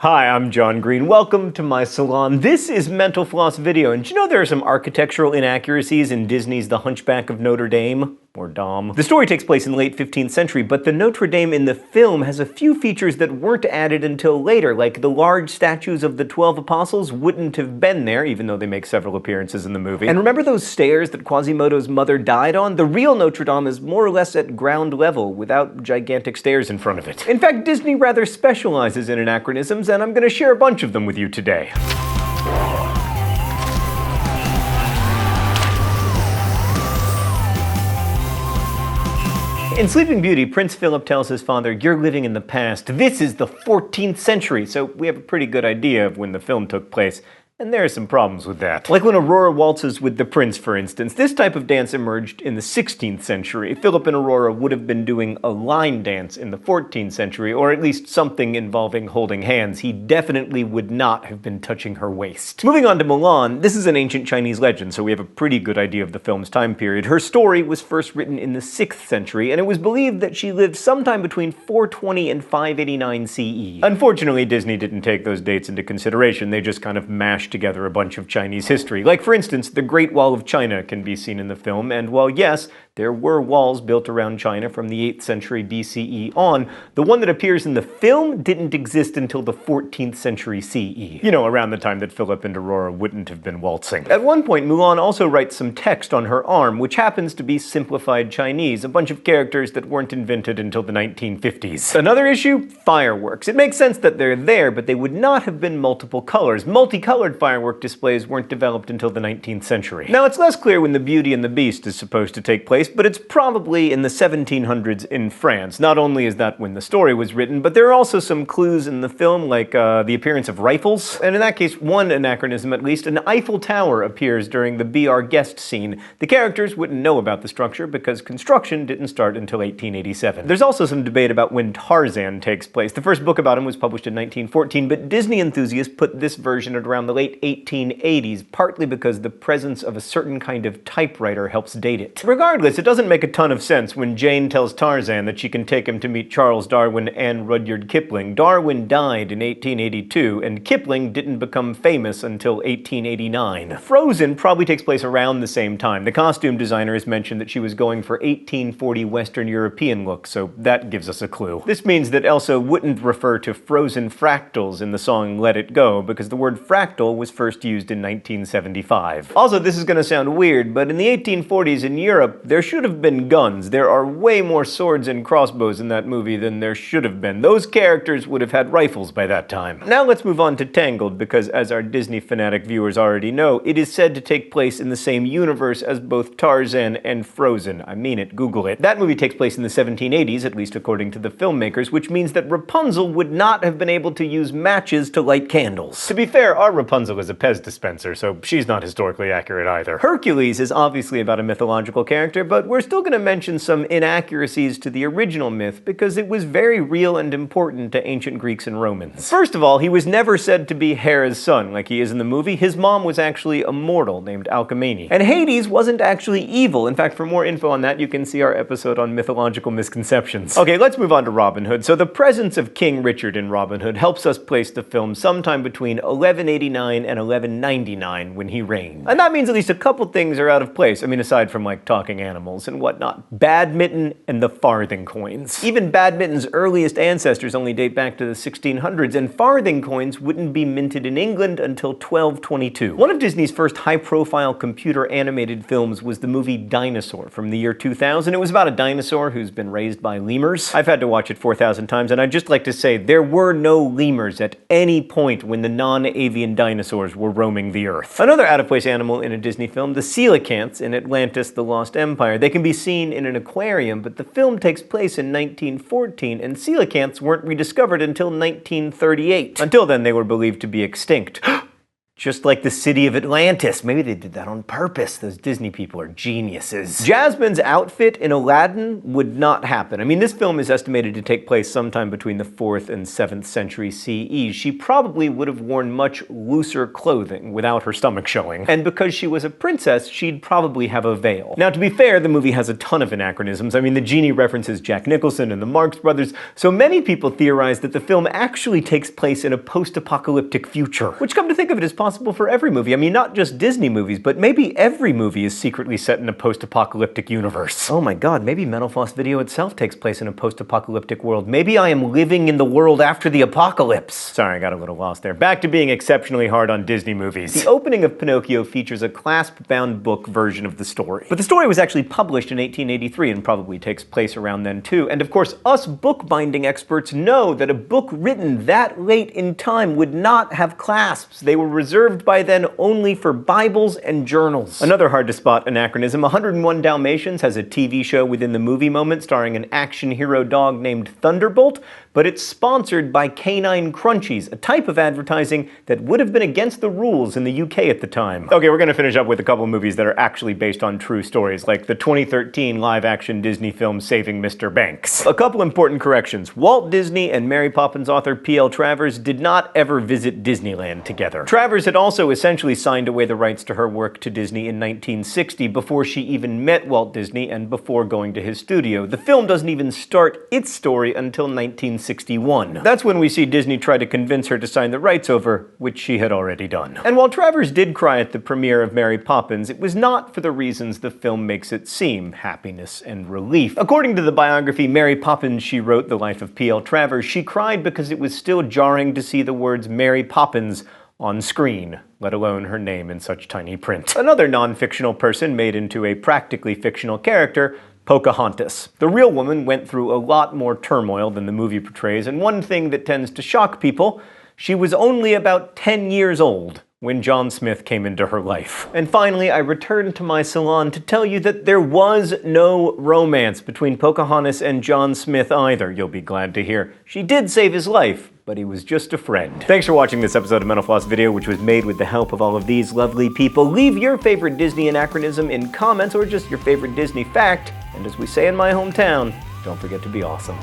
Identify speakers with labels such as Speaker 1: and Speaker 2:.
Speaker 1: Hi, I'm John Green. Welcome to my salon. This is Mental Floss Video, and do you know there are some architectural inaccuracies in Disney's The Hunchback of Notre Dame? Or Dom. The story takes place in the late 15th century, but the Notre Dame in the film has a few features that weren't added until later, like the large statues of the 12 apostles wouldn't have been there, even though they make several appearances in the movie. And remember those stairs that Quasimodo's mother died on? The real Notre Dame is more or less at ground level, without gigantic stairs in front of it. In fact, Disney rather specializes in anachronisms, and I'm going to share a bunch of them with you today. In Sleeping Beauty, Prince Philip tells his father, "You're living in the past. This is the 14th century." So we have a pretty good idea of when the film took place. And there are some problems with that. Like when Aurora waltzes with the prince, for instance. This type of dance emerged in the 16th century. Philip and Aurora would have been doing a line dance in the 14th century, or at least something involving holding hands. He definitely would not have been touching her waist. Moving on to Milan, this is an ancient Chinese legend, so we have a pretty good idea of the film's time period. Her story was first written in the 6th century, and it was believed that she lived sometime between 420 and 589 CE. Unfortunately, Disney didn't take those dates into consideration. They just kind of mashed together a bunch of Chinese history. Like, for instance, the Great Wall of China can be seen in the film, and while yes, there were walls built around China from the 8th century BCE on, the one that appears in the film didn't exist until the 14th century CE. You know, around the time that Philip and Aurora wouldn't have been waltzing. At one point, Milan also writes some text on her arm, which happens to be simplified Chinese, a bunch of characters that weren't invented until the 1950s. Another issue? Fireworks. It makes sense that they're there, but they would not have been multiple colors. Multicolored firework displays weren't developed until the 19th century. Now, it's less clear when the Beauty and the Beast is supposed to take place, but it's probably in the 1700s in France. Not only is that when the story was written, but there are also some clues in the film, like the appearance of rifles. And in that case, one anachronism at least, an Eiffel Tower appears during the Be Our Guest scene. The characters wouldn't know about the structure because construction didn't start until 1887. There's also some debate about when Tarzan takes place. The first book about him was published in 1914, but Disney enthusiasts put this version at around the late 1880s, partly because the presence of a certain kind of typewriter helps date it. Regardless, it doesn't make a ton of sense when Jane tells Tarzan that she can take him to meet Charles Darwin and Rudyard Kipling. Darwin died in 1882, and Kipling didn't become famous until 1889. Frozen probably takes place around the same time. The costume designer has mentioned that she was going for 1840 Western European look, so that gives us a clue. This means that Elsa wouldn't refer to frozen fractals in the song Let It Go, because the word fractal was first used in 1975. Also, this is gonna sound weird, but in the 1840s in Europe, there should have been guns. There are way more swords and crossbows in that movie than there should have been. Those characters would have had rifles by that time. Now let's move on to Tangled, because as our Disney fanatic viewers already know, it is said to take place in the same universe as both Tarzan and Frozen. I mean it, Google it. That movie takes place in the 1780s, at least according to the filmmakers, which means that Rapunzel would not have been able to use matches to light candles. To be fair, our Rapunzel is a Pez dispenser, so she's not historically accurate either. Hercules is obviously about a mythological character, but we're still going to mention some inaccuracies to the original myth because it was very real and important to ancient Greeks and Romans. First of all, he was never said to be Hera's son like he is in the movie. His mom was actually a mortal named Alcmene. And Hades wasn't actually evil. In fact, for more info on that, you can see our episode on mythological misconceptions. Okay, let's move on to Robin Hood. So the presence of King Richard in Robin Hood helps us place the film sometime between 1189 and 1199 when he reigned. And that means at least a couple things are out of place. I mean, aside from like talking animals and whatnot. Badminton and the farthing coins. Even badminton's earliest ancestors only date back to the 1600s, and farthing coins wouldn't be minted in England until 1222. One of Disney's first high-profile computer-animated films was the movie Dinosaur from the year 2000. It was about a dinosaur who's been raised by lemurs. I've had to watch it 4,000 times, and I'd just like to say there were no lemurs at any point when the non-avian dinosaurs were roaming the earth. Another out-of-place animal in a Disney film, the coelacanths in Atlantis: The Lost Empire. They can be seen in an aquarium, but the film takes place in 1914, and coelacanths weren't rediscovered until 1938. Until then, they were believed to be extinct. Just like the city of Atlantis. Maybe they did that on purpose. Those Disney people are geniuses. Jasmine's outfit in Aladdin would not happen. I mean, this film is estimated to take place sometime between the 4th and 7th century CE. She probably would have worn much looser clothing without her stomach showing. And because she was a princess, she'd probably have a veil. Now, to be fair, the movie has a ton of anachronisms. I mean, the genie references Jack Nicholson and the Marx Brothers, so many people theorize that the film actually takes place in a post-apocalyptic future. Which, come to think of it, is possible for every movie. I mean, not just Disney movies, but maybe every movie is secretly set in a post-apocalyptic universe. Oh my god, maybe Mental Floss Video itself takes place in a post-apocalyptic world. Maybe I am living in the world after the apocalypse. Sorry, I got a little lost there. Back to being exceptionally hard on Disney movies. The opening of Pinocchio features a clasp-bound book version of the story. But the story was actually published in 1883 and probably takes place around then too. And of course, us bookbinding experts know that a book written that late in time would not have clasps. They were reserved by then only for Bibles and journals. Another hard-to-spot anachronism, 101 Dalmatians has a TV show within the movie moment starring an action hero dog named Thunderbolt, but it's sponsored by Canine Crunchies, a type of advertising that would have been against the rules in the UK at the time. Okay, we're gonna finish up with a couple of movies that are actually based on true stories, like the 2013 live-action Disney film Saving Mr. Banks. A couple important corrections. Walt Disney and Mary Poppins author P.L. Travers did not ever visit Disneyland together. Travers had also essentially signed away the rights to her work to Disney in 1960 before she even met Walt Disney and before going to his studio. The film doesn't even start its story until 1961. That's when we see Disney try to convince her to sign the rights over, which she had already done. And while Travers did cry at the premiere of Mary Poppins, it was not for the reasons the film makes it seem, happiness and relief. According to the biography Mary Poppins She Wrote, The Life of P.L. Travers, she cried because it was still jarring to see the words Mary Poppins on screen, let alone her name in such tiny print. Another non-fictional person made into a practically fictional character, Pocahontas. The real woman went through a lot more turmoil than the movie portrays, and one thing that tends to shock people, she was only about 10 years old when John Smith came into her life. And finally, I returned to my salon to tell you that there was no romance between Pocahontas and John Smith either, you'll be glad to hear. She did save his life, but he was just a friend. Thanks for watching this episode of Mental Floss Video, which was made with the help of all of these lovely people. Leave your favorite Disney anachronism in comments or just your favorite Disney fact. And as we say in my hometown, don't forget to be awesome.